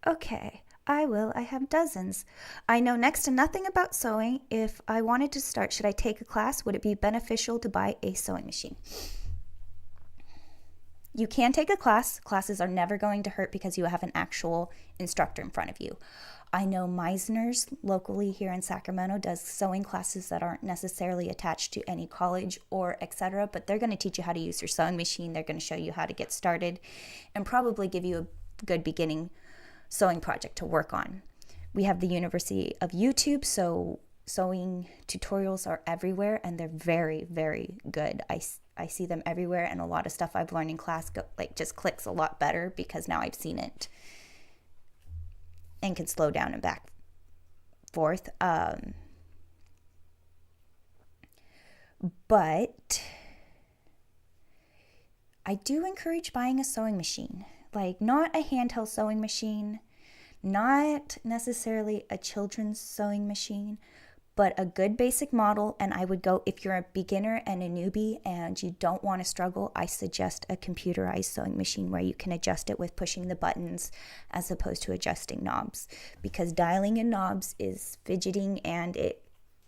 Okay, I have dozens. I know next to nothing about sewing. If I wanted to start, should I take a class? Would it be beneficial to buy a sewing machine? You can take a class. Classes are never going to hurt because you have an actual instructor in front of you. I know Meisner's locally here in Sacramento does sewing classes that aren't necessarily attached to any college or etc., but they're going to teach you how to use your sewing machine. They're going to show you how to get started and probably give you a good beginning sewing project to work on. We have the University of YouTube, so sewing tutorials are everywhere, and they're very, very good. I see them everywhere, and a lot of stuff I've learned in class just clicks a lot better because now I've seen it and can slow down and back forth. But I do encourage buying a sewing machine, like not a handheld sewing machine, not necessarily a children's sewing machine, but a good basic model. And I would go, if you're a beginner and a newbie and you don't want to struggle, I suggest a computerized sewing machine where you can adjust it with pushing the buttons as opposed to adjusting knobs, because dialing in knobs is fidgeting, and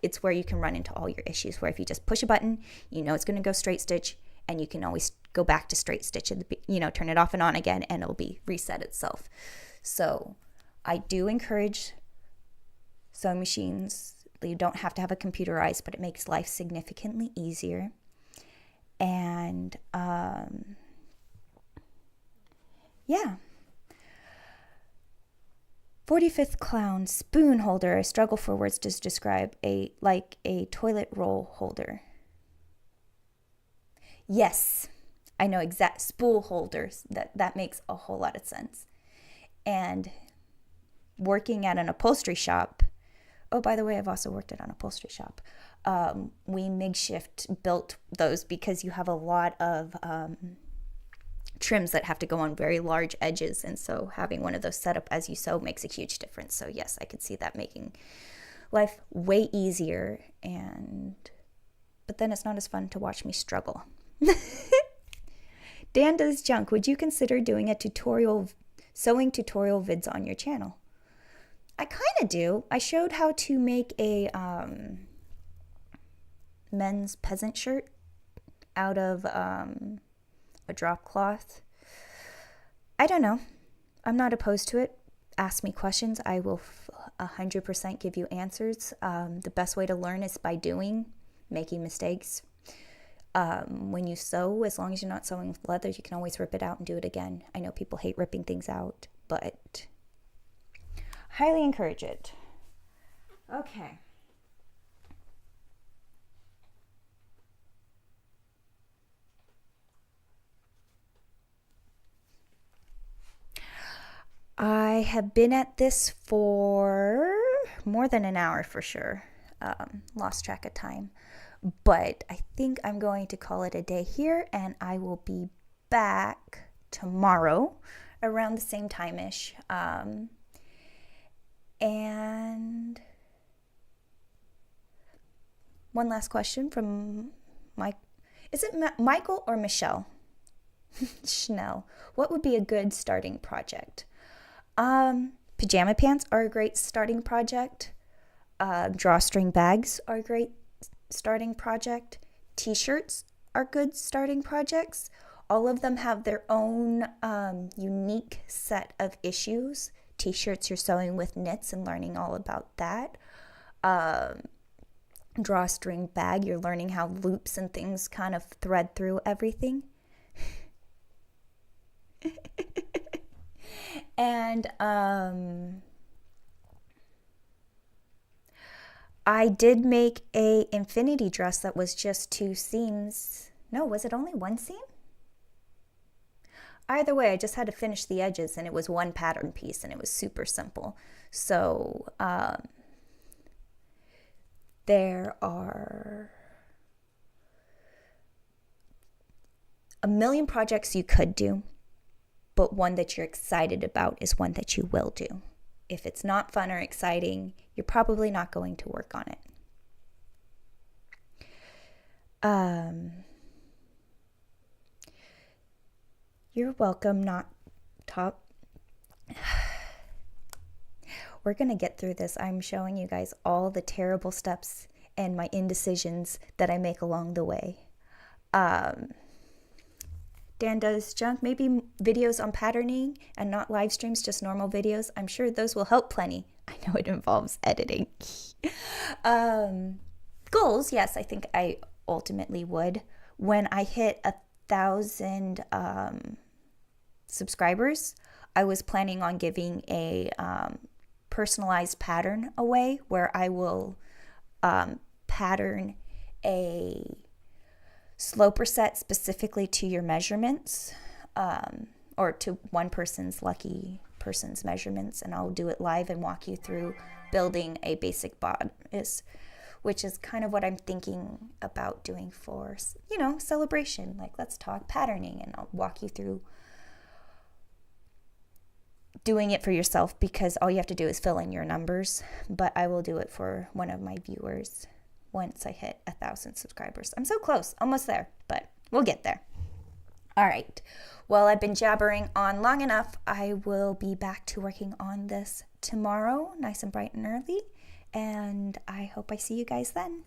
it's where you can run into all your issues, where if you just push a button, you know it's going to go straight stitch, and you can always go back to straight stitch and turn it off and on again, and it'll be reset itself. So I do encourage sewing machines. You don't have to have a computerized, but it makes life significantly easier. And yeah. 45th Clown spoon holder. I struggle for words to describe a toilet roll holder. Yes, I know exact spool holders. That makes a whole lot of sense. And working at an upholstery shop. Oh, by the way, I've also worked at an upholstery shop. We makeshift built those because you have a lot of trims that have to go on very large edges, and so having one of those set up as you sew makes a huge difference. So yes, I could see that making life way easier, but then it's not as fun to watch me struggle. Dan Does Junk, would you consider doing a sewing tutorial vids on your channel? I kind of do. I showed how to make a men's peasant shirt out of a drop cloth. I don't know. I'm not opposed to it. Ask me questions. I will 100% give you answers. The best way to learn is by making mistakes. When you sew, as long as you're not sewing with leather, you can always rip it out and do it again. I know people hate ripping things out, but highly encourage it. Okay. I have been at this for more than an hour for sure. Lost track of time. But I think I'm going to call it a day here, and I will be back tomorrow around the same time-ish. And one last question from Mike. Is it Michael or Michelle? Schnell. What would be a good starting project? Pajama pants are a great starting project. Drawstring bags are a great starting project. T-shirts are good starting projects. All of them have their own unique set of issues. T-shirts, you're sewing with knits and learning all about that. Drawstring bag, you're learning how loops and things kind of thread through everything. And I did make a infinity dress that was just 2 seams. No, was it only 1 seam? Either way, I just had to finish the edges, and it was 1 pattern piece, and it was super simple. So there are a million projects you could do, but one that you're excited about is one that you will do. If it's not fun or exciting, you're probably not going to work on it. You're welcome, not top. We're going to get through this. I'm showing you guys all the terrible steps and my indecisions that I make along the way. Dan Does Junk, maybe videos on patterning and not live streams, just normal videos. I'm sure those will help plenty. I know it involves editing. Goals, yes, I think I ultimately would. When I hit 1,000 subscribers, I was planning on giving a personalized pattern away where I will pattern a sloper set specifically to your measurements, or to one lucky person's measurements, and I'll do it live and walk you through building a basic bodice, which is kind of what I'm thinking about doing for, celebration. Like, let's talk patterning, and I'll walk you through doing it for yourself, because all you have to do is fill in your numbers, but I will do it for one of my viewers once I hit 1,000 subscribers. I'm so close, almost there, but we'll get there. All right. Well, I've been jabbering on long enough. I will be back to working on this tomorrow, nice and bright and early, and I hope I see you guys then.